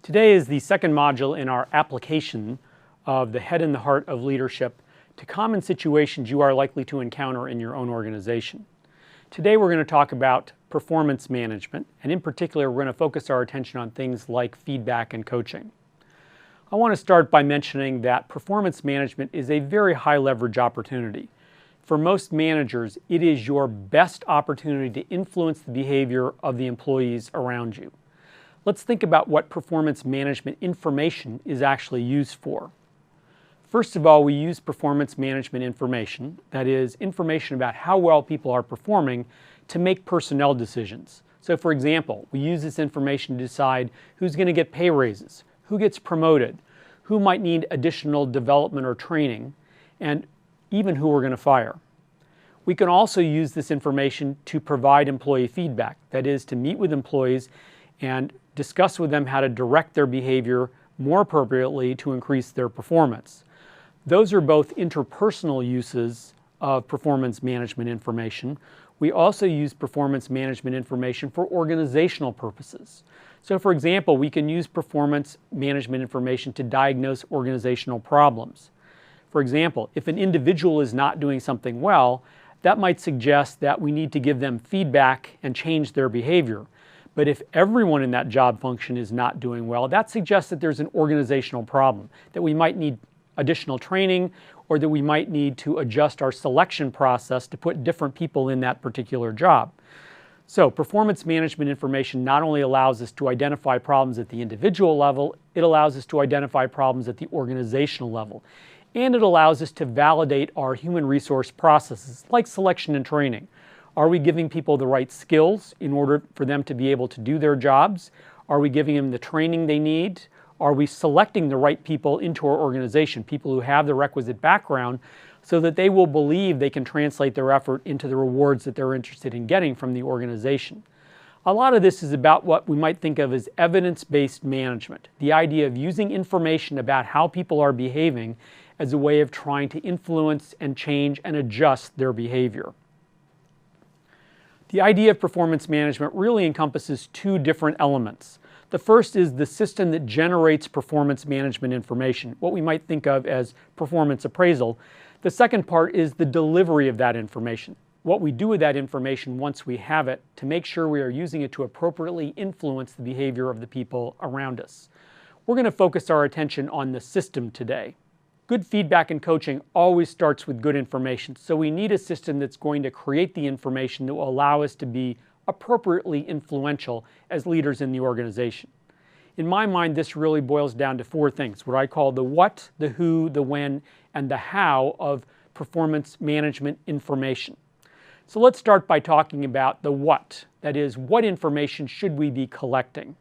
Today is the second module in our application of the head and the heart of leadership to common situations you are likely to encounter in your own organization. Today we're going to talk about performance management, and in particular we're going to focus our attention on things like feedback and coaching. I want to start by mentioning that performance management is a very high leverage opportunity. For most managers, it is your best opportunity to influence the behavior of the employees around you. Let's think about what performance management information is actually used for. First of all, we use performance management information, that is, information about how well people are performing, to make personnel decisions. So for example, we use this information to decide who's going to get pay raises, who gets promoted, who might need additional development or training, and even who we're going to fire. We can also use this information to provide employee feedback, that is, to meet with employees and discuss with them how to direct their behavior more appropriately to increase their performance. Those are both interpersonal uses of performance management information. We also use performance management information for organizational purposes. So for example, we can use performance management information to diagnose organizational problems. For example, if an individual is not doing something well, that might suggest that we need to give them feedback and change their behavior. But if everyone in that job function is not doing well, that suggests that there's an organizational problem, that we might need additional training, or that we might need to adjust our selection process to put different people in that particular job. So performance management information not only allows us to identify problems at the individual level, it allows us to identify problems at the organizational level. And it allows us to validate our human resource processes, like selection and training. Are we giving people the right skills in order for them to be able to do their jobs? Are we giving them the training they need? Are we selecting the right people into our organization, people who have the requisite background, so that they will believe they can translate their effort into the rewards that they're interested in getting from the organization? A lot of this is about what we might think of as evidence-based management, the idea of using information about how people are behaving as a way of trying to influence and change and adjust their behavior. The idea of performance management really encompasses two different elements. The first is the system that generates performance management information, what we might think of as performance appraisal. The second part is the delivery of that information, what we do with that information once we have it to make sure we are using it to appropriately influence the behavior of the people around us. We're going to focus our attention on the system today. Good feedback and coaching always starts with good information, so we need a system that's going to create the information that will allow us to be appropriately influential as leaders in the organization. In my mind, this really boils down to four things, what I call the what, the who, the when, and the how of performance management information. So let's start by talking about the what, that is, what information should we be collecting?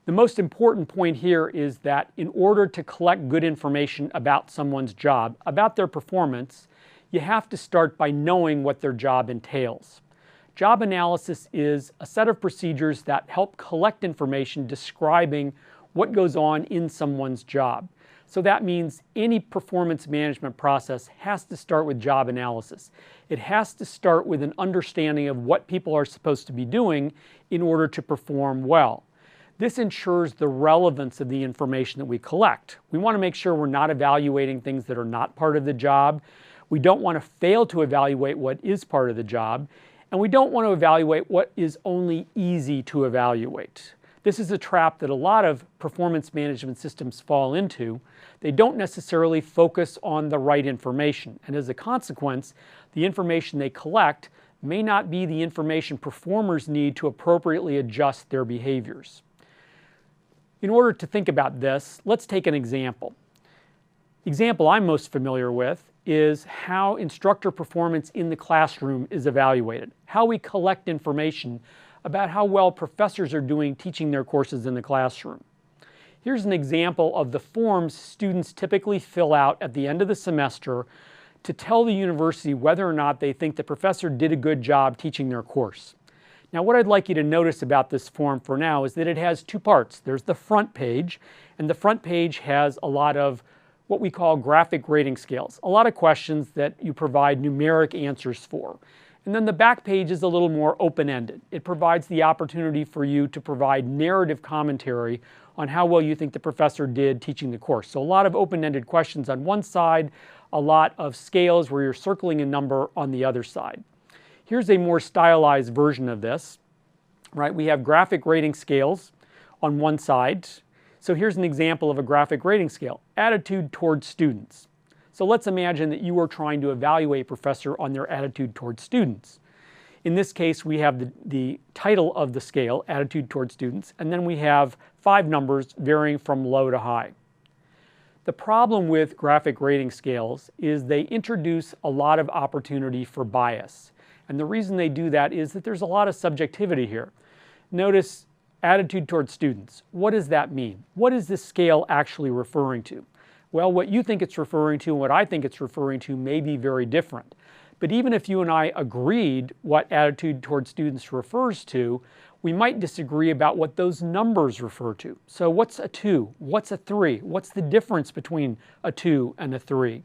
The most important point here is that in order to collect good information about someone's job, about their performance, you have to start by knowing what their job entails. Job analysis is a set of procedures that help collect information describing what goes on in someone's job. So that means any performance management process has to start with job analysis. It has to start with an understanding of what people are supposed to be doing in order to perform well. This ensures the relevance of the information that we collect. We want to make sure we're not evaluating things that are not part of the job. We don't want to fail to evaluate what is part of the job. And we don't want to evaluate what is only easy to evaluate. This is a trap that a lot of performance management systems fall into. They don't necessarily focus on the right information. And as a consequence, the information they collect may not be the information performers need to appropriately adjust their behaviors. In order to think about this, let's take an example. The example I'm most familiar with is how instructor performance in the classroom is evaluated, how we collect information about how well professors are doing teaching their courses in the classroom. Here's an example of the forms students typically fill out at the end of the semester to tell the university whether or not they think the professor did a good job teaching their course. Now, what I'd like you to notice about this form for now is that it has two parts. There's the front page, and the front page has a lot of what we call graphic grading scales, a lot of questions that you provide numeric answers for. And then the back page is a little more open-ended. It provides the opportunity for you to provide narrative commentary on how well you think the professor did teaching the course. So a lot of open-ended questions on one side, a lot of scales where you're circling a number on the other side. Here's a more stylized version of this, right? We have graphic rating scales on one side. So here's an example of a graphic rating scale, attitude towards students. So let's imagine that you are trying to evaluate a professor on their attitude towards students. In this case, we have the title of the scale, attitude towards students, and then we have 5 numbers varying from low to high. The problem with graphic rating scales is they introduce a lot of opportunity for bias. And the reason they do that is that there's a lot of subjectivity here. Notice attitude towards students. What does that mean? What is this scale actually referring to? Well, what you think it's referring to and what I think it's referring to may be very different. But even if you and I agreed what attitude towards students refers to, we might disagree about what those numbers refer to. So what's a 2? What's a 3? What's the difference between a 2 and a 3?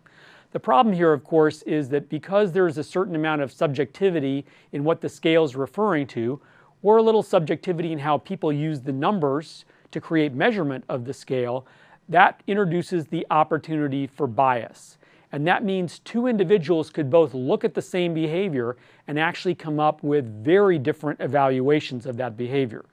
The problem here, of course, is that because there is a certain amount of subjectivity in what the scale is referring to, or a little subjectivity in how people use the numbers to create measurement of the scale, that introduces the opportunity for bias. And that means 2 individuals could both look at the same behavior and actually come up with very different evaluations of that behavior.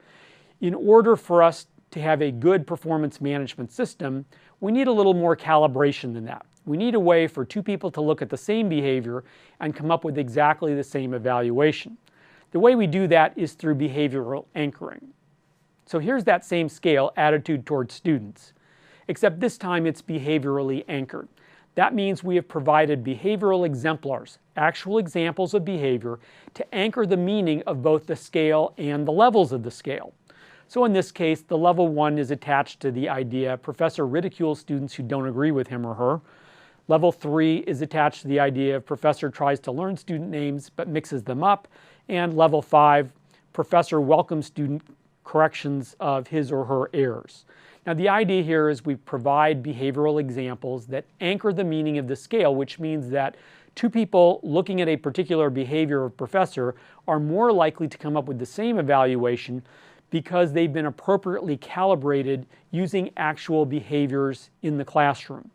In order for us to have a good performance management system, we need a little more calibration than that. We need a way for 2 people to look at the same behavior and come up with exactly the same evaluation. The way we do that is through behavioral anchoring. So here's that same scale, attitude towards students, except this time it's behaviorally anchored. That means we have provided behavioral exemplars, actual examples of behavior, to anchor the meaning of both the scale and the levels of the scale. So in this case, the level 1 is attached to the idea professor ridicules students who don't agree with him or her. Level 3 is attached to the idea professor tries to learn student names but mixes them up. And level 5, professor welcomes student corrections of his or her errors. Now the idea here is we provide behavioral examples that anchor the meaning of the scale, which means that 2 people looking at a particular behavior of a professor are more likely to come up with the same evaluation because they've been appropriately calibrated using actual behaviors in the classroom.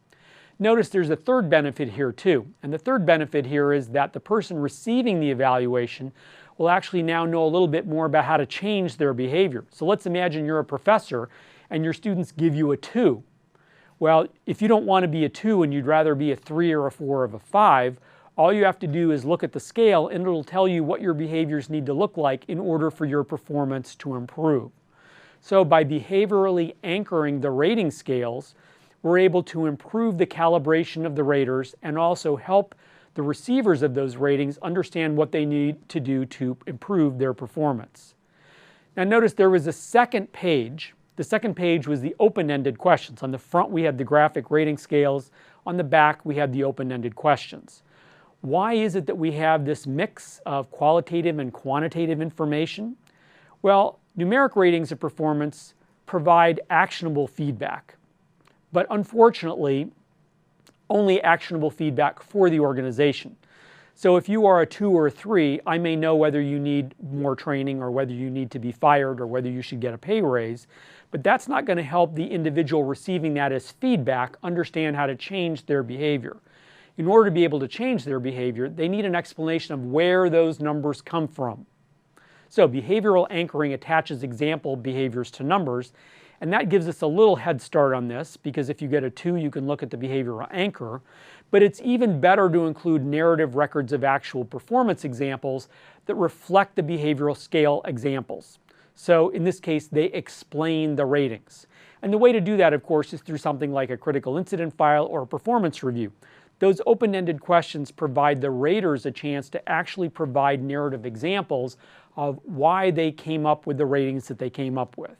Notice there's a third benefit here too, and the third benefit here is that the person receiving the evaluation will actually now know a little bit more about how to change their behavior. So let's imagine you're a professor and your students give you a 2. Well, if you don't want to be a 2 and you'd rather be a 3 or a 4 or a 5, all you have to do is look at the scale and it'll tell you what your behaviors need to look like in order for your performance to improve. So by behaviorally anchoring the rating scales, we're able to improve the calibration of the raters and also help the receivers of those ratings understand what they need to do to improve their performance. Now notice there was a second page. The second page was the open-ended questions. On the front we had the graphic rating scales. On the back we had the open-ended questions. Why is it that we have this mix of qualitative and quantitative information? Well, numeric ratings of performance provide actionable feedback. But unfortunately, only actionable feedback for the organization. So if you are a 2 or a 3, I may know whether you need more training or whether you need to be fired or whether you should get a pay raise, but that's not going to help the individual receiving that as feedback understand how to change their behavior. In order to be able to change their behavior, they need an explanation of where those numbers come from. So behavioral anchoring attaches example behaviors to numbers, and that gives us a little head start on this, because if you get a 2, you can look at the behavioral anchor. But it's even better to include narrative records of actual performance examples that reflect the behavioral scale examples. So in this case, they explain the ratings. And the way to do that, of course, is through something like a critical incident file or a performance review. Those open-ended questions provide the raters a chance to actually provide narrative examples of why they came up with the ratings that they came up with.